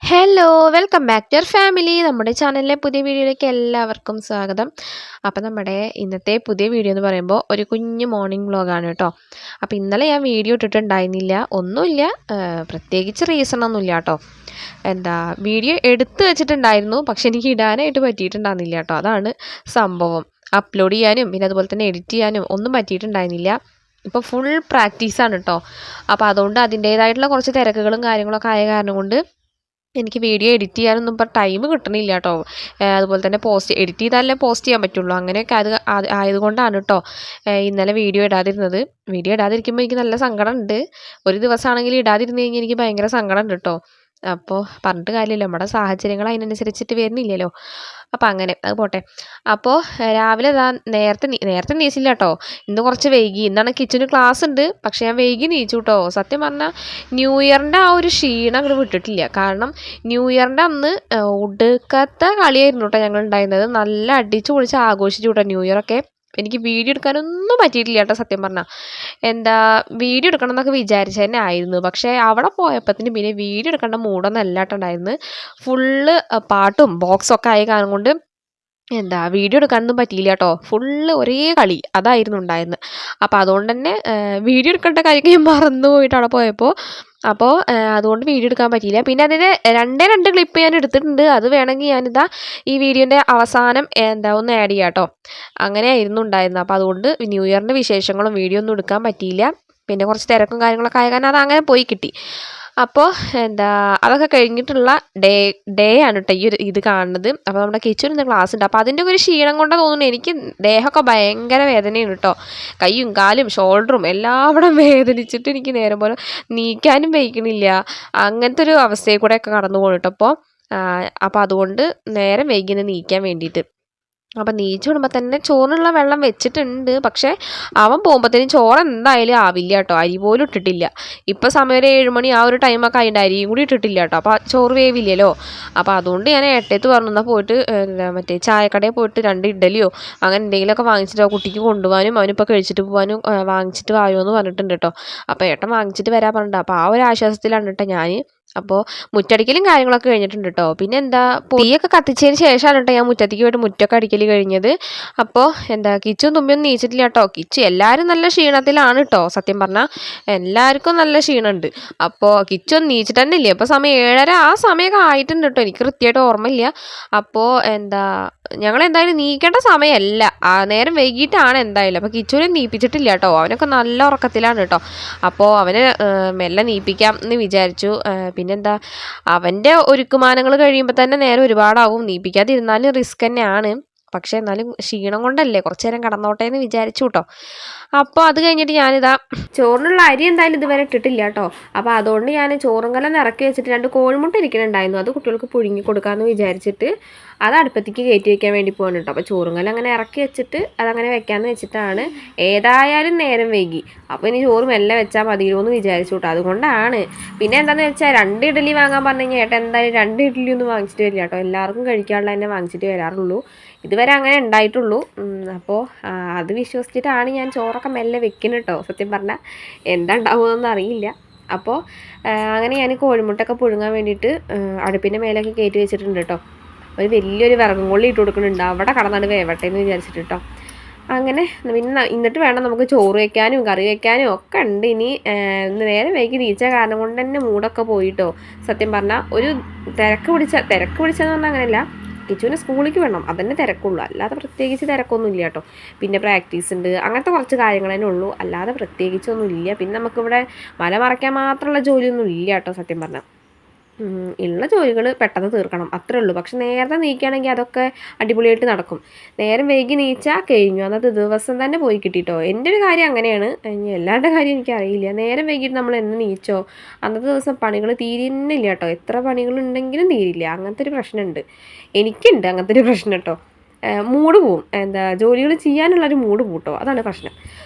Hello welcome back to your family. നമ്മുടെ ചാനലിലെ പുതിയ വീഡിയോയിലേക്ക് എല്ലാവർക്കും സ്വാഗതം. അപ്പോൾ നമ്മുടെ ഇന്നത്തെ പുതിയ വീഡിയോ എന്ന് പറയുമ്പോൾ ഒരു കുഞ്ഞു മോർണിംഗ് വ്ളോഗാണ് കേട്ടോ. അപ്പോൾ ഇന്നലെ ഞാൻ വീഡിയോ ഇട്ടിട്ടുണ്ടായിരുന്നില്ല, ഒന്നുമില്ല, പ്രത്യേകിച്ച് റീസൺ ഒന്നുമില്ല കേട്ടോ. വീഡിയോ എടുത്ത് വെച്ചിട്ടുണ്ടായിരുന്നു, പക്ഷെ എനിക്ക് ഇടാനായിട്ട് പറ്റിയിട്ടുണ്ടായിരുന്നില്ല കേട്ടോ. അതാണ് സംഭവം. അപ്ലോഡ് ചെയ്യാനും പിന്നെ അതുപോലെ തന്നെ എഡിറ്റ് ചെയ്യാനും ഒന്നും പറ്റിയിട്ടുണ്ടായിരുന്നില്ല. ഇപ്പോൾ ഫുൾ പ്രാക്ടീസാണ് കേട്ടോ. അപ്പോൾ അതുകൊണ്ട് അതിൻ്റേതായിട്ടുള്ള കുറച്ച് തിരക്കുകളും കാര്യങ്ങളൊക്കെ ആയ കാരണം കൊണ്ട് എനിക്ക് വീഡിയോ എഡിറ്റ് ചെയ്യാനൊന്നും ഇപ്പോൾ ടൈം കിട്ടണില്ല കേട്ടോ. അതുപോലെ തന്നെ എഡിറ്റ് ചെയ്താലേ പോസ്റ്റ് ചെയ്യാൻ പറ്റുള്ളൂ. അങ്ങനെയൊക്കെ ആയതുകൊണ്ടാണ് കേട്ടോ ഇന്നലെ വീഡിയോ ഇടാതിരുന്നത്. വീഡിയോ ഇടാതിരിക്കുമ്പോൾ എനിക്ക് നല്ല സങ്കടം ഉണ്ട്. ഒരു ദിവസമാണെങ്കിൽ ഇടാതിരുന്ന് കഴിഞ്ഞാൽ എനിക്ക് ഭയങ്കര സങ്കടം ഉണ്ട് കേട്ടോ. അപ്പോൾ പറഞ്ഞിട്ട് കാര്യമില്ല, നമ്മുടെ സാഹചര്യങ്ങൾ അതിനനുസരിച്ചിട്ട് വരുന്നില്ലല്ലോ. അപ്പോൾ അങ്ങനെ അത് പോട്ടെ. അപ്പോൾ രാവിലെ നേരത്തെ നീച്ചില്ല കേട്ടോ. ഇന്ന് കുറച്ച് വൈകി. ഇന്നാണ് കിച്ചന് ക്ലാസ് ഉണ്ട്, പക്ഷെ ഞാൻ വൈകി നീച്ചു കേട്ടോ. സത്യം പറഞ്ഞാൽ ന്യൂ ഇയറിൻ്റെ ആ ഒരു ക്ഷീണം അങ്ങോട്ട് വിട്ടിട്ടില്ല. കാരണം ന്യൂ ഇയറിൻ്റെ അന്ന് ഒടുക്കത്തെ കളിയായിരുന്നു കേട്ടോ ഞങ്ങൾ ഉണ്ടായിരുന്നത്. നല്ല അടിച്ചു പൊളിച്ച് ആഘോഷിച്ചു കേട്ടോ ന്യൂ ഇയറൊക്കെ. എനിക്ക് വീഡിയോ എടുക്കാനൊന്നും പറ്റിയിട്ടില്ല കേട്ടോ സത്യം പറഞ്ഞാൽ. വീഡിയോ എടുക്കണം എന്നൊക്കെ വിചാരിച്ചു തന്നെ ആയിരുന്നു, പക്ഷേ അവിടെ പോയപ്പോഴത്തേന് പിന്നെ വീഡിയോ എടുക്കേണ്ട മൂടൊന്നും അല്ലാട്ടുണ്ടായിരുന്നു. ഫുള്ള് പാട്ടും ബോക്സൊക്കെ ആയ കാരണം കൊണ്ട് വീഡിയോ എടുക്കാനൊന്നും പറ്റിയില്ല കേട്ടോ. ഫുള്ള് ഒരേ കളി അതായിരുന്നു ഉണ്ടായിരുന്നത്. അപ്പോൾ അതുകൊണ്ട് തന്നെ വീഡിയോ എടുക്കേണ്ട കാര്യമൊക്കെ ഞാൻ മറന്നു പോയിട്ട് അവിടെ പോയപ്പോൾ. അപ്പോൾ അതുകൊണ്ട് വീഡിയോ എടുക്കാൻ പറ്റിയില്ല. പിന്നെ അതിൻ്റെ രണ്ട് ക്ലിപ്പ് ഞാൻ എടുത്തിട്ടുണ്ട്. അത് വേണമെങ്കിൽ ഞാനിതാ ഈ വീഡിയോൻ്റെ അവസാനം ഒന്ന് ആഡ് ചെയ്യാം കേട്ടോ. അങ്ങനെയായിരുന്നു ഉണ്ടായിരുന്നത്. അപ്പോൾ അതുകൊണ്ട് ന്യൂ ഇയറിൻ്റെ വിശേഷങ്ങളും വീഡിയോ ഒന്നും എടുക്കാൻ പറ്റിയില്ല. പിന്നെ കുറച്ച് തിരക്കും കാര്യങ്ങളൊക്കെ ആയ കാരണം അത് അങ്ങനെ പോയി കിട്ടി. അപ്പോൾ അതൊക്കെ കഴിഞ്ഞിട്ടുള്ള ഡേ ആണ് കേട്ടോ ഇത് കാണുന്നത്. അപ്പോൾ നമ്മുടെ കിച്ചണിൽ നിന്ന് ക്ലാസ് ഉണ്ട്. അപ്പോൾ അതിൻ്റെ ഒരു ക്ഷീണം കൊണ്ടാണ് തോന്നുന്നു എനിക്ക് ദേഹമൊക്കെ ഭയങ്കര വേദനയാണ് കേട്ടോ. കൈയും കാലും ഷോൾഡറും എല്ലാവിടും വേദനിച്ചിട്ട് എനിക്ക് നേരം പോലെ നീക്കാനും വയ്ക്കണില്ല. അങ്ങനത്തെ ഒരു അവസ്ഥയിൽ കൂടെയൊക്കെ കടന്നു പോകും കേട്ടോ. അപ്പോൾ അതുകൊണ്ട് നേരം വൈകിന്ന് നീക്കാൻ വേണ്ടിയിട്ട്. അപ്പം നീച്ച് വിടുമ്പോൾ തന്നെ ചോറിനുള്ള വെള്ളം വെച്ചിട്ടുണ്ട്. പക്ഷേ അവൻ പോകുമ്പോഴത്തേനും ചോറ് എന്തായാലും ആവില്ല കേട്ടോ. അരി പോലും ഇട്ടിട്ടില്ല. ഇപ്പോൾ സമയം ഒരു 7 മണി ആ ഒരു ടൈമൊക്കെ അതിൻ്റെ അരിയും കൂടി ഇട്ടിട്ടില്ല കേട്ടോ. അപ്പോൾ ചോറ് വേവില്ലല്ലോ. അപ്പോൾ അതുകൊണ്ട് ഞാൻ ഏട്ടത്ത് പറഞ്ഞു എന്നാൽ പോയിട്ട് മറ്റേ ചായക്കടയിൽ പോയിട്ട് 2 ഇഡ്ഡലിയോ അങ്ങനെ എന്തെങ്കിലുമൊക്കെ വാങ്ങിച്ചിട്ടോ കുട്ടിക്ക് കൊണ്ടുപോകാനും അവനിപ്പോൾ കഴിച്ചിട്ട് പോകാനും വാങ്ങിച്ചിട്ട് വായോ എന്ന് പറഞ്ഞിട്ടുണ്ട് കേട്ടോ. അപ്പോൾ ഏട്ടൻ വാങ്ങിച്ചിട്ട് വരാൻ പറഞ്ഞിട്ട് അപ്പോൾ ആ ഒരു ആശ്വാസത്തിലാണ് കേട്ടോ ഞാൻ. അപ്പോൾ മുറ്റടിക്കലും കാര്യങ്ങളൊക്കെ കഴിഞ്ഞിട്ടുണ്ട് കേട്ടോ. പിന്നെ തീയൊക്കെ കത്തിച്ചതിന് ശേഷമാണ് കേട്ടോ ഞാൻ മുറ്റത്തേക്ക് പോയിട്ട് മുറ്റൊക്കെ അടിക്കൽ കഴിഞ്ഞത്. അപ്പോൾ കിച്ചും തുമ്പിയൊന്നും നീച്ചിട്ടില്ല കേട്ടോ. കിച്ചു എല്ലാവരും നല്ല ക്ഷീണത്തിലാണ് കേട്ടോ. സത്യം പറഞ്ഞാൽ എല്ലാവർക്കും നല്ല ക്ഷീണമുണ്ട്. അപ്പോൾ കിച്ചൊന്നും നീച്ചിട്ട് തന്നെ ഇല്ലേ. അപ്പോൾ സമയം 7:30 ആ സമയമൊക്കെ ആയിട്ടുണ്ട് കേട്ടോ. എനിക്ക് കൃത്യമായിട്ട് ഓർമ്മയില്ല. അപ്പോൾ ഞങ്ങൾ എന്തായാലും നീക്കേണ്ട സമയമല്ല, നേരം വൈകിട്ടാണ് എന്തായാലും. അപ്പോൾ കിച്ചുവിനെ നീപ്പിച്ചിട്ടില്ല കേട്ടോ. അവനൊക്കെ നല്ല ഉറക്കത്തിലാണ് കേട്ടോ. അപ്പോൾ അവനെ മെല്ലെ നീപ്പിക്കാം എന്ന് വിചാരിച്ചു. പിന്നെന്താ അവൻ്റെ ഒരുക്കുമാനങ്ങൾ കഴിയുമ്പോൾ തന്നെ നേരം ഒരുപാടാവും. നീപ്പിക്കാതിരുന്നാലും റിസ്ക് തന്നെയാണ്. പക്ഷേ എന്നാലും ക്ഷീണം കൊണ്ടല്ലേ കുറച്ച് നേരം കടന്നോട്ടെ എന്ന് വിചാരിച്ചു കേട്ടോ. അപ്പോൾ അത് കഴിഞ്ഞിട്ട് ഞാനിതാ ചോറിനുള്ള അരി എന്തായാലും ഇതുവരെ ഇട്ടിട്ടില്ല കേട്ടോ. അപ്പോൾ അതുകൊണ്ട് ഞാൻ ചോറും കലം ഇറക്കി വെച്ചിട്ട് 2 കോഴിമുട്ട ഇരിക്കുന്നുണ്ടായിരുന്നു. അത് കുട്ടികൾക്ക് പുഴുങ്ങി കൊടുക്കാമെന്ന് വിചാരിച്ചിട്ട് അത് അടുപ്പത്തേക്ക് കയറ്റി വയ്ക്കാൻ വേണ്ടി പോകണം കേട്ടോ. അപ്പോൾ ചോറും കലം അങ്ങനെ ഇറക്കി വെച്ചിട്ട് അതങ്ങനെ വെക്കാമെന്ന് വെച്ചിട്ടാണ്. ഏതായാലും നേരം വൈകി. അപ്പോൾ ഇനി ചോറ് മെല്ലെ വെച്ചാൽ മതിയോ എന്ന് വിചാരിച്ചു കേട്ടോ. അതുകൊണ്ടാണ്. പിന്നെ എന്താണെന്ന് വെച്ചാൽ 2 ഇഡ്ഡലി വാങ്ങാൻ പറഞ്ഞു കഴിഞ്ഞാൽ ഏട്ടാ എന്തായാലും 2 ഇഡ്ഡലി ഒന്നും വാങ്ങിച്ചിട്ട് വരില്ല കേട്ടോ. എല്ലാവർക്കും കഴിക്കാനുള്ള തന്നെ വാങ്ങിച്ചിട്ട് വരാറുള്ളൂ. ഇതുവരെ അങ്ങനെ ഉണ്ടായിട്ടുള്ളൂ. അപ്പോൾ അത് വിശ്വസിച്ചിട്ടാണ് ഞാൻ ചോറൊക്കെ മെല്ലെ വെക്കുന്നത് കേട്ടോ. സത്യം പറഞ്ഞാൽ എന്താ ഉണ്ടാവുമെന്നൊന്നും അറിയില്ല. അപ്പോൾ അങ്ങനെ ഞാൻ കോഴിമുട്ടൊക്കെ പുഴുങ്ങാൻ വേണ്ടിയിട്ട് അടുപ്പിൻ്റെ മേലൊക്കെ കയറ്റി വെച്ചിട്ടുണ്ട് കേട്ടോ. ഒരു വലിയൊരു വിറകും കൊള്ളി ഇട്ട് കൊടുക്കുന്നുണ്ട്. അവിടെ കടന്നാണ് വേവട്ടെ എന്ന് വിചാരിച്ചിട്ട് കേട്ടോ. അങ്ങനെ പിന്നെ എന്നിട്ട് വേണം നമുക്ക് ചോറ് വയ്ക്കാനും കറി വയ്ക്കാനും ഒക്കെ ഉണ്ട്. ഇനി നേരെ വൈകി നീച്ച കാരണം കൊണ്ട് തന്നെ മൂടൊക്കെ പോയിട്ടോ. സത്യം പറഞ്ഞാൽ ഒരു തിരക്ക് പിടിച്ചെന്ന് പറഞ്ഞാൽ അങ്ങനെയല്ല. കിച്ചുവിന് സ്കൂളിലേക്ക് വേണം, അതന്നെ തിരക്കുള്ളൂ. അല്ലാതെ പ്രത്യേകിച്ച് തിരക്കൊന്നും ഇല്ല കേട്ടോ. പിന്നെ പ്രാക്ടീസ് ഉണ്ട്, അങ്ങനത്തെ കുറച്ച് കാര്യങ്ങൾ തന്നെ ഉള്ളൂ. അല്ലാതെ പ്രത്യേകിച്ചൊന്നും ഇല്ല. പിന്നെ നമുക്കിവിടെ മല മറയ്ക്കാൻ മാത്രമുള്ള ജോലിയൊന്നും ഇല്ല കേട്ടോ സത്യം പറഞ്ഞാൽ. ഉള്ള ജോലികൾ പെട്ടെന്ന് തീർക്കണം, അത്രേ ഉള്ളൂ. പക്ഷെ നേരത്തെ നീക്കുകയാണെങ്കിൽ അതൊക്കെ അടിപൊളിയായിട്ട് നടക്കും. നേരം വൈകി നീച്ചാൽ കഴിഞ്ഞു, അന്നത്തെ ദിവസം തന്നെ പോയി കിട്ടിയിട്ടോ. എൻ്റെ ഒരു കാര്യം അങ്ങനെയാണ്. എല്ലാവരുടെ കാര്യം എനിക്കറിയില്ല. നേരം വൈകിട്ട് നമ്മൾ എന്ന് നീച്ചോ അന്നത്തെ ദിവസം പണികൾ തീരുന്നില്ല കേട്ടോ. എത്ര പണികളുണ്ടെങ്കിലും തീരില്ല. അങ്ങനത്തെ ഒരു പ്രശ്നമുണ്ട്, എനിക്കുണ്ട് അങ്ങനത്തെ ഒരു പ്രശ്നം കേട്ടോ. മൂഡ് പോവും. ജോലികൾ ചെയ്യാനുള്ളൊരു മൂഡ് പോട്ടോ, അതാണ് പ്രശ്നം.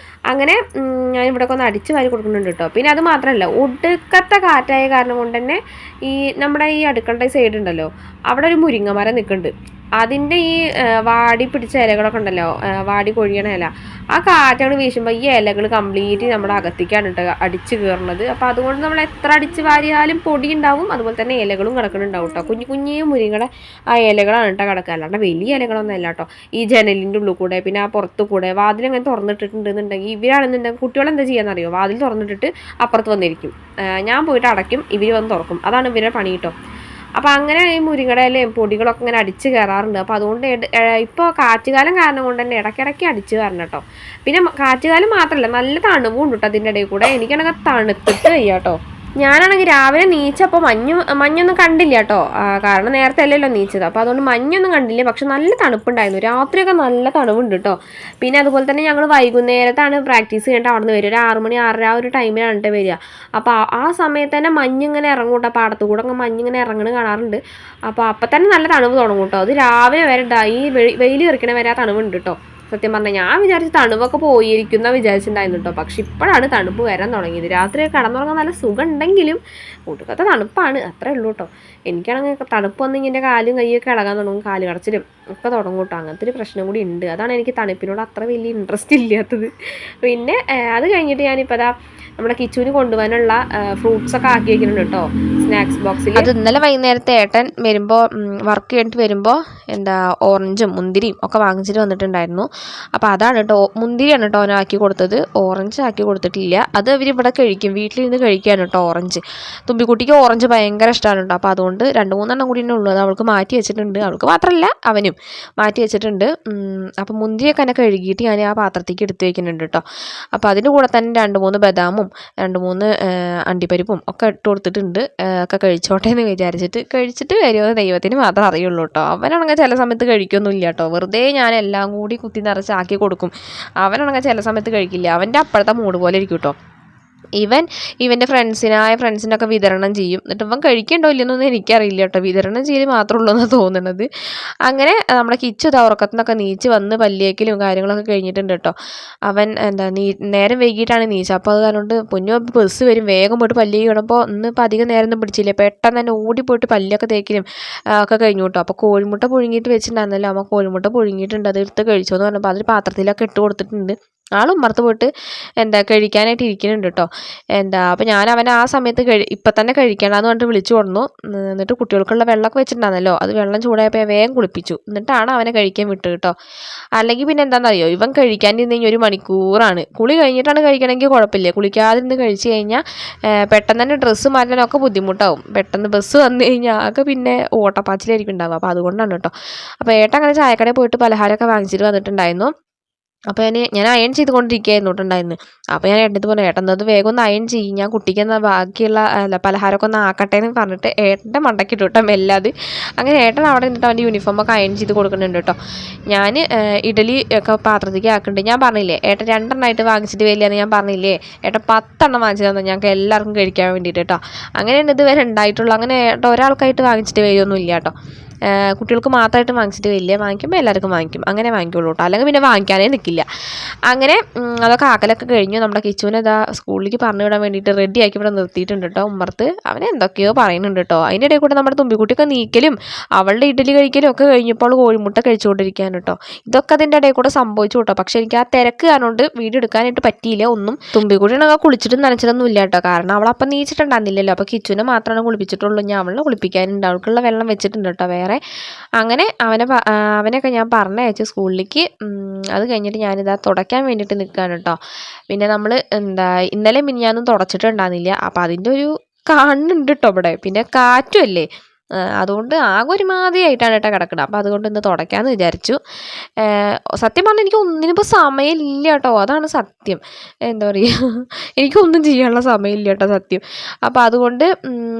അങ്ങനെ ഞാൻ ഇവിടെയൊക്കെ ഒന്ന് അടിച്ച് വാരി കൊടുക്കുന്നുണ്ട് കേട്ടോ. പിന്നെ അത് മാത്രമല്ല, ഒടുക്കത്തെ കാറ്റായ കാരണം കൊണ്ട് തന്നെ നമ്മുടെ ഈ അടുക്കളുടെ സൈഡ് ഉണ്ടല്ലോ, അവിടെ ഒരു മുരിങ്ങ മരം നിൽക്കുന്നുണ്ട്. അതിൻ്റെ ഈ വാടി പിടിച്ച ഇലകളൊക്കെ ഉണ്ടല്ലോ, വാടി കൊഴിയണ ഇല, ആ കാറ്റാണ് വീശുമ്പോൾ ഈ ഇലകൾ കംപ്ലീറ്റ് നമ്മുടെ അകത്തേക്കാണ് കേട്ടോ അടിച്ച് കയറുന്നത്. അപ്പോൾ അതുകൊണ്ട് നമ്മൾ എത്ര അടിച്ച് വാരിയാലും പൊടി ഉണ്ടാവും, അതുപോലെ തന്നെ ഇലകളും കിടക്കുന്നുണ്ടാവും കേട്ടോ. കുഞ്ഞു കുഞ്ഞു മുരിങ്ങയുടെ ആ ഇലകളാണ് കേട്ടോ കിടക്കുക, അല്ലാണ്ട് വലിയ ഇലകളൊന്നും അല്ല കേട്ടോ. ഈ ജനലിൻ്റെ ഉള്ളിൽ കൂടെ പിന്നെ ആ പുറത്തു കൂടെ വാതിലങ്ങനെ തുറന്നിട്ടിട്ടുണ്ടെന്നുണ്ടെങ്കിൽ ഇവരാണെന്നുണ്ടെങ്കിൽ കുട്ടികളെന്താ ചെയ്യാന്നറിയോ, വാതിൽ തുറന്നിട്ടിട്ട് അപ്പുറത്ത് വന്നിരിക്കും, ഞാൻ പോയിട്ട് അടയ്ക്കും, ഇവർ വന്ന് തുറക്കും. അതാണ് ഇവരുടെ പണി കേട്ടോ. അപ്പോൾ അങ്ങനെ ഈ മുരിങ്ങയുടെ ഇലയും പൊടികളൊക്കെ ഇങ്ങനെ അടിച്ച് കയറാറുണ്ട്. അപ്പോൾ അതുകൊണ്ട് ഇപ്പോൾ കാറ്റുകാലം കാരണം കൊണ്ട് തന്നെ ഇടയ്ക്കിടയ്ക്ക് അടിച്ച് കയറണം കേട്ടോ. പിന്നെ കാറ്റുകാലം മാത്രമല്ല, നല്ല തണുവും ഉണ്ട് കേട്ടോ അതിൻ്റെ ഇടയിൽ കൂടെ. എനിക്കാണെങ്കിൽ തണുത്തിട്ട് വയ്യ കേട്ടോ. ഞാനാണെങ്കിൽ രാവിലെ നീച്ചപ്പോൾ മഞ്ഞൊന്നും കണ്ടില്ല കേട്ടോ, കാരണം നേരത്തെ അല്ലല്ലോ നീച്ചത്. അപ്പോൾ അതുകൊണ്ട് മഞ്ഞൊന്നും കണ്ടില്ല, പക്ഷെ നല്ല തണുപ്പുണ്ടായിരുന്നു. രാത്രിയൊക്കെ നല്ല തണുവുണ്ട് കേട്ടോ. പിന്നെ അതുപോലെ തന്നെ ഞങ്ങൾ വൈകുന്നേരത്താണ് പ്രാക്ടീസ് ചെയ്യേണ്ടത്. അവിടെ നിന്ന് വരും ഒരു 6 മണി 6:30 ആ ഒരു ടൈമിലാണ് കേട്ടോ വരിക. അപ്പോൾ ആ സമയത്ത് തന്നെ മഞ്ഞിങ്ങനെ ഇറങ്ങും കേട്ടോ, പാടത്തു കൂടെ ഒക്കെ മഞ്ഞിങ്ങനെ ഇറങ്ങണ കാണാറുണ്ട്. അപ്പോൾ അപ്പം തന്നെ നല്ല തണുവ് തുടങ്ങും കേട്ടോ. അത് രാവിലെ വരെ ഈ വെയിൽ തെറിക്കണ വരെ ആ തണുവുണ്ട് കേട്ടോ. സത്യം പറഞ്ഞാൽ ഞാൻ വിചാരിച്ച് തണുപ്പൊക്കെ പോയിരിക്കുന്ന വിചാരിച്ചിട്ടുണ്ടായിരുന്നു കേട്ടോ. പക്ഷെ ഇപ്പോഴാണ് തണുപ്പ് വരാൻ തുടങ്ങിയത്. രാത്രി കിടന്നുറങ്ങാൻ നല്ല സുഖം ഉണ്ടെങ്കിലും ഒടുക്കത്തെ തണുപ്പാണ്, അത്രേ ഉള്ളൂ കേട്ടോ. എനിക്കാണെങ്കിൽ തണുപ്പ് വന്ന് ഇങ്ങനെ കാലും കൈയൊക്കെ ഇളകാൻ തുടങ്ങും, കാല് കടച്ചിലും ഒക്കെ തുടങ്ങും കേട്ടോ. അങ്ങനത്തെ ഒരു പ്രശ്നം കൂടി ഉണ്ട്. അതാണ് എനിക്ക് തണുപ്പിനോട് അത്ര വലിയ ഇൻട്രസ്റ്റ് ഇല്ലാത്തത്. പിന്നെ അത് കഴിഞ്ഞിട്ട് ഞാനിപ്പോൾ അതാ നമ്മുടെ കിച്ചുവിന് കൊണ്ടുപോകാനുള്ള ഫ്രൂട്ട്സൊക്കെ ആക്കി വയ്ക്കുന്നുണ്ട് കേട്ടോ സ്നാക്സ് ബോക്സിൽ. അത് ഇന്നലെ വൈകുന്നേരത്തെ ഏട്ടൻ വരുമ്പോൾ വർക്ക് കഴിഞ്ഞിട്ട് വരുമ്പോൾ ഓറഞ്ചും മുന്തിരിയും ഒക്കെ വാങ്ങിച്ചിട്ട് വന്നിട്ടുണ്ടായിരുന്നു. അപ്പോൾ അതാണ് കേട്ടോ, മുന്തിരിയാണ് കേട്ടോ അവനാക്കി കൊടുത്തത്, ഓറഞ്ച് ആക്കി കൊടുത്തിട്ടില്ല. അത് അവരിവിടെ കഴിക്കും, വീട്ടിലിരുന്ന് കഴിക്കുകയാണ് കേട്ടോ ഓറഞ്ച്. തുമ്പിക്കുട്ടിക്ക് ഓറഞ്ച് ഭയങ്കര ഇഷ്ടമാണ് കേട്ടോ. അപ്പോൾ അതുകൊണ്ട് 2-3 കൂടി തന്നെ ഉള്ളൂ, അത് അവൾക്ക് മാറ്റി വെച്ചിട്ടുണ്ട്. അവൾക്ക് മാത്രമല്ല അവനും മാറ്റി വെച്ചിട്ടുണ്ട്. അപ്പോൾ മുന്തിരിയൊക്കെ തന്നെ കഴുകിയിട്ട് ഞാൻ ആ പാത്രത്തേക്ക് എടുത്ത് വയ്ക്കുന്നുണ്ട് കേട്ടോ. അപ്പോൾ അതിൻ്റെ കൂടെ തന്നെ 2-3 ബദാമും 2-3 അണ്ടിപ്പരിപ്പും ഒക്കെ ഇട്ട് കൊടുത്തിട്ടുണ്ട്. ഒക്കെ കഴിച്ചോട്ടെ എന്ന് വിചാരിച്ചിട്ട്, കഴിച്ചിട്ട് വരുമെന്ന് ദൈവത്തിന് മാത്രം അറിയുള്ളൂ കേട്ടോ. അവനാണെങ്കിൽ ചില സമയത്ത് കഴിക്കൊന്നുമില്ല കേട്ടോ, വെറുതെ ഞാൻ എല്ലാം കൂടി കുത്തി നിറച്ചാക്കി കൊടുക്കും. അവനാണെങ്കിൽ ചില സമയത്ത് കഴിക്കില്ല, അവൻ്റെ അപ്പോഴത്തെ മൂഡ് പോലെ ഇരിക്കും കേട്ടോ. ഇവൻ്റെ ഫ്രണ്ട്സിനൊക്കെ വിതരണം ചെയ്യും. എന്നിട്ട് ഇവൻ കഴിക്കണ്ടോ ഇല്ലെന്നൊന്നും എനിക്കറിയില്ല കേട്ടോ, വിതരണം ചെയ്യൽ മാത്രമേ ഉള്ളൂ എന്നാണ് തോന്നുന്നത്. അങ്ങനെ നമ്മുടെ കിച്ചു ഉറക്കത്തിനൊക്കെ നീച്ച് വന്ന് പല്ലിയേക്കലും കാര്യങ്ങളൊക്കെ കഴിഞ്ഞിട്ടുണ്ട് കേട്ടോ. അവൻ നേരം വൈകിട്ടാണ് നീച്ചത്. അപ്പോൾ അത് കാരണം പൊന്നു ബസ് വരും, വേഗം പോയിട്ട് പല്ലി കഴിയണപ്പോൾ ഇന്നിപ്പോൾ അധികം നേരം ഒന്നും പിടിച്ചില്ല, പെട്ടെന്ന് തന്നെ ഓടിപ്പോയിട്ട് പല്ലൊക്കെ തേക്കലും ഒക്കെ കഴിഞ്ഞു കേട്ടോ. അപ്പോൾ കോഴിമുട്ട പുഴുങ്ങിയിട്ട് വെച്ചിട്ടുണ്ടായിരുന്നല്ലോ, അമ്മ കോഴിമുട്ട പുഴുങ്ങിയിട്ടുണ്ട്, അത് എടുത്ത് കഴിച്ചോ എന്ന് പറഞ്ഞപ്പോൾ അതൊരു പാത്രത്തിലൊക്കെ ഇട്ട് കൊടുത്തിട്ടുണ്ട്. ആളും ഉമ്മർത്ത് പോയിട്ട് കഴിക്കാനായിട്ട് ഇരിക്കുന്നുണ്ട് കേട്ടോ. അപ്പോൾ ഞാൻ അവനെ ആ സമയത്ത് ഇപ്പം തന്നെ കഴിക്കണമെന്ന് പറഞ്ഞിട്ട് വിളിച്ചു കൊടുന്നു. എന്നിട്ട് കുട്ടികൾക്കുള്ള വെള്ളമൊക്കെ വെച്ചിട്ടുണ്ടായിരുന്നല്ലോ, അത് വെള്ളം ചൂടായപ്പോൾ വേഗം കുളിപ്പിച്ചു, എന്നിട്ടാണ് അവനെ കഴിക്കാൻ വിട്ടു കേട്ടോ. അല്ലെങ്കിൽ പിന്നെ എന്താണെന്നറിയോ, ഇവൻ കഴിക്കാണ്ടിരുന്ന് കഴിഞ്ഞാൽ 1 മണിക്കൂറാണ്. കുളി കഴിഞ്ഞിട്ടാണ് കഴിക്കണമെങ്കിൽ കുഴപ്പമില്ല, കുളിക്കാതിരുന്ന് കഴിച്ച് കഴിഞ്ഞാൽ പെട്ടെന്ന് തന്നെ ഡ്രസ്സ് മാറ്റാനൊക്കെ ബുദ്ധിമുട്ടാവും. പെട്ടെന്ന് ബസ് വന്നു കഴിഞ്ഞാൽ ആകെ പിന്നെ ഓട്ടപ്പാച്ചിലായിരിക്കും ഉണ്ടാവുക. അപ്പോൾ അതുകൊണ്ടാണ് കേട്ടോ. അപ്പോൾ ഏട്ടൻ അങ്ങനെ ചായക്കടയിൽ പോയിട്ട് പലഹാരമൊക്കെ വാങ്ങിച്ചിട്ട് വന്നിട്ടുണ്ടായിരുന്നു. അപ്പോൾ ഞാൻ അയൺ ചെയ്തുകൊണ്ടിരിക്കുകയായിരുന്നു കേട്ടുണ്ടായിരുന്നു. അപ്പോൾ ഞാൻ ഏട്ടൻ്റെ പറഞ്ഞു, ഏട്ടൻ അത് വേഗം ഒന്ന് അയൺ ചെയ്യും, ഞാൻ കുട്ടിക്ക് എന്നാൽ ബാക്കിയുള്ള പലഹാരമൊക്കെ ഒന്ന് ആക്കട്ടെ എന്ന് പറഞ്ഞിട്ട് ഏട്ടൻ്റെ മണ്ടയ്ക്ക് ഇട്ടു കേട്ടോ മെല്ലാത്. അങ്ങനെ ഏട്ടൻ അവിടെ നിന്നിട്ട് അവൻ്റെ യൂണിഫോമൊക്കെ അയൺ ചെയ്ത് കൊടുക്കുന്നുണ്ട് കേട്ടോ. ഞാൻ ഇഡലി ഒക്കെ പാത്രത്തേക്ക് ആക്കുന്നുണ്ട്. ഞാൻ പറഞ്ഞില്ലേ ഏട്ടൻ 2 എണ്ണമായിട്ട് വാങ്ങിച്ചിട്ട് വരില്ലെന്ന് ഞാൻ പറഞ്ഞില്ലേ, ഏട്ടൻ 10 എണ്ണം വാങ്ങിച്ചു തന്നെ ഞങ്ങൾക്ക് എല്ലാവർക്കും കഴിക്കാൻ വേണ്ടിയിട്ട് കേട്ടോ. അങ്ങനെയാണ് ഇതുവരെ ഉണ്ടായിട്ടുള്ളൂ. അങ്ങനെ ഏട്ടൻ ഒരാൾക്കായിട്ട് വാങ്ങിച്ചിട്ട് വരുമൊന്നും ഇല്ല കേട്ടോ. കുട്ടികൾക്ക് മാത്രമായിട്ട് വാങ്ങിച്ചിട്ട് വലിയ വാങ്ങിക്കുമ്പോൾ എല്ലാവർക്കും വാങ്ങിക്കും, അങ്ങനെ വാങ്ങിക്കുള്ളൂ കേട്ടോ, അല്ലെങ്കിൽ പിന്നെ വാങ്ങിക്കാനേ നിൽക്കില്ല. അങ്ങനെ അതൊക്കെ ആക്കലൊക്കെ കഴിഞ്ഞു. നമ്മുടെ കിച്ചുവിനെ ഇതാ സ്കൂളിലേക്ക് പറഞ്ഞു വിടാൻ വേണ്ടിയിട്ട് റെഡിയാക്കി ഇവിടെ നിർത്തിയിട്ടുണ്ട് കേട്ടോ ഉമ്മർത്ത്. അവനെ എന്തൊക്കെയോ പറയുന്നുണ്ട് കേട്ടോ. അതിൻ്റെ ഇടയിൽ കൂടെ നമ്മുടെ തുമ്പിക്കുട്ടിയൊക്കെ നീക്കലും അവളുടെ ഇഡലി കഴിക്കലും ഒക്കെ കഴിഞ്ഞപ്പോൾ കോഴിമുട്ട കഴിച്ചുകൊണ്ടിരിക്കുകയാണ് കേട്ടോ. ഇതൊക്കെ അതിൻ്റെ ഇടയിൽ കൂടെ സംഭവിച്ചു കേട്ടോ. പക്ഷെ എനിക്ക് ആ തിരക്ക് കാരണം വീഡിയോ എടുക്കാനായിട്ട് പറ്റിയില്ല ഒന്നും. തുമ്പിക്കുട്ടിയാണെങ്കിൽ കുളിച്ചിട്ടും നനച്ചതൊന്നും ഇല്ല കേട്ടോ, കാരണം അവളപ്പം നീച്ചിട്ടുണ്ടായിരുന്നില്ലല്ലോ. അപ്പോൾ കിച്ചുവിനെ മാത്രമാണ് കുളിപ്പിച്ചിട്ടുള്ളൂ, ഞാൻ അവളെ കുളിപ്പിക്കാനുണ്ട്, അവൾക്കുള്ള വെള്ളം വെച്ചിട്ടുണ്ട് കേട്ടോ വേറെ. അങ്ങനെ അവനെയൊക്കെ ഞാൻ പറഞ്ഞയച്ചു സ്കൂളിലേക്ക്. അത് കഴിഞ്ഞിട്ട് ഞാനിതാ തുടയ്ക്കാൻ വേണ്ടിയിട്ട് നിൽക്കുകയാണ് കേട്ടോ. പിന്നെ നമ്മൾ ഇന്നലെ മിനിഞ്ഞാന്നും തുടച്ചിട്ടുണ്ടായിരുന്നില്ല, അപ്പോൾ അതിൻ്റെ ഒരു കാണുന്നുണ്ട് കേട്ടോ ഇവിടെ. പിന്നെ കാറ്റും അല്ലേ, അതുകൊണ്ട് ആകെ ഒരുമാതിരിയായിട്ടാണ് കേട്ടോ കിടക്കുന്നത്. അപ്പോൾ അതുകൊണ്ട് ഇന്ന് തുടയ്ക്കാമെന്ന് വിചാരിച്ചു. സത്യം പറഞ്ഞാൽ എനിക്ക് ഒന്നിനിപ്പോൾ സമയമില്ല കേട്ടോ, അതാണ് സത്യം. എന്താ പറയുക, എനിക്കൊന്നും ചെയ്യാനുള്ള സമയമില്ല കേട്ടോ സത്യം. അപ്പോൾ അതുകൊണ്ട്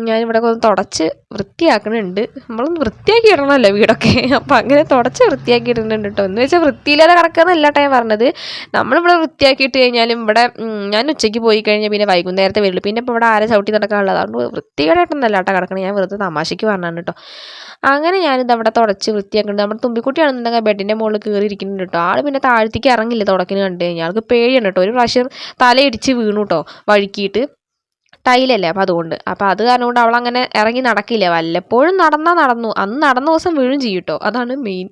ഞാനിവിടെ ഒന്ന് തുടച്ച് വൃത്തിയാക്കണുണ്ട്. നമ്മളൊന്ന് വൃത്തിയാക്കി ഇടണമല്ലോ വീടൊക്കെ, അപ്പോൾ അങ്ങനെ തുടച്ച് വൃത്തിയാക്കി ഇടുന്നുണ്ട് കേട്ടോ. എന്ന് വെച്ചാൽ വൃത്തിയില്ലാതെ കിടക്കുകയെന്നല്ല കേട്ടോ ഞാൻ പറഞ്ഞത്. നമ്മളിവിടെ വൃത്തിയാക്കിയിട്ട് കഴിഞ്ഞാലും ഇവിടെ ഞാൻ ഉച്ചയ്ക്ക് പോയി കഴിഞ്ഞാൽ പിന്നെ വൈകുന്നേരത്തെ വരുള്ളൂ. പിന്നെ ഇപ്പോൾ ഇവിടെ ആരെ ചവിട്ടി നടക്കാനുള്ളത്, അതുകൊണ്ട് വൃത്തികേടായിട്ടൊന്നല്ല കേട്ടോ കിടക്കണം, ഞാൻ വെറുതെ തമാശയ്ക്ക് പറഞ്ഞാണ് കേട്ടോ. അങ്ങനെ ഞാനിത് അവിടെ തുടച്ച് വൃത്തിയാക്കുന്നുണ്ട്. നമ്മുടെ തുമ്പിക്കുട്ടിയാണെന്നുണ്ടെങ്കിൽ ബെഡിൻ്റെ മുകളിൽ കയറി ഇരിക്കുന്നുണ്ട് കേട്ടോ. ആൾ പിന്നെ താഴത്തേക്ക് ഇറങ്ങില്ല തുടക്കിന് കണ്ടു കഴിഞ്ഞാൽ, ആൾക്ക് പേടിയാണ് കേട്ടോ. ഒരു പ്രാവശ്യം തലയിടിച്ച് വീണു കേട്ടോ വഴുക്കിയിട്ട്. ടൈലല്ലേ, അപ്പോൾ അതുകൊണ്ട് അത് കാരണം കൊണ്ട് അവളങ്ങനെ ഇറങ്ങി നടക്കില്ല. വല്ലപ്പോഴും നടന്നു. അന്ന് നടന്ന ദിവസം വീഴും ചെയ്യും കേട്ടോ, അതാണ് മെയിൻ.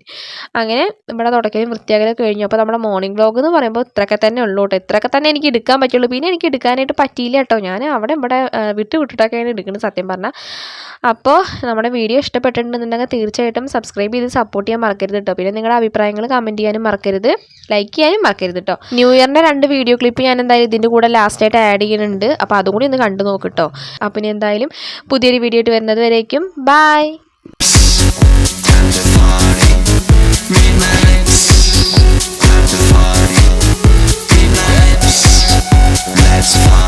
അങ്ങനെ നമ്മുടെ തുടക്കലും വൃത്തിയാക്കലൊക്കെ കഴിഞ്ഞു. അപ്പോൾ നമ്മുടെ മോർണിംഗ് വ്ലോഗ് എന്ന് പറയുമ്പോൾ ഇത്രയൊക്കെ തന്നെ ഉള്ളൂ കേട്ടോ. ഇത്രയൊക്കെ തന്നെ എനിക്ക് എടുക്കാൻ പറ്റുള്ളൂ. പിന്നെ എനിക്ക് എടുക്കാനായിട്ട് പറ്റിയില്ല കേട്ടോ. ഞാൻ അവിടെ ഇവിടെ വിട്ടിട്ടൊക്കെയാണ് എടുക്കുന്നത് സത്യം പറഞ്ഞാൽ. അപ്പോൾ നമ്മുടെ വീഡിയോ ഇഷ്ടപ്പെട്ടിട്ടുണ്ടെന്നുണ്ടെങ്കിൽ തീർച്ചയായിട്ടും സബ്സ്ക്രൈബ് ചെയ്ത് സപ്പോർട്ട് ചെയ്യാൻ മറക്കരുത് കേട്ടോ. പിന്നെ നിങ്ങളുടെ അഭിപ്രായങ്ങൾ കമൻറ്റ് ചെയ്യാനും മറക്കരുത്, ലൈക്ക് ചെയ്യാനും മറക്കരുത് കേട്ടോ. ന്യൂ ഇയറിൻ്റെ 2 വീഡിയോ ക്ലിപ്പ് ഞാൻ എന്തായാലും ഇതിൻ്റെ കൂടെ ലാസ്റ്റായിട്ട് ആഡ് ചെയ്യുന്നുണ്ട്. അപ്പോൾ അതും കൂടി ഒന്ന് കണ്ടു നോക്ക് കേട്ടോ. അപ്പോൾ ഇനി എന്തായാലും പുതിയൊരു വീഡിയോ ആയിട്ട് വരുന്നത് വരേക്കും ബൈ. Let's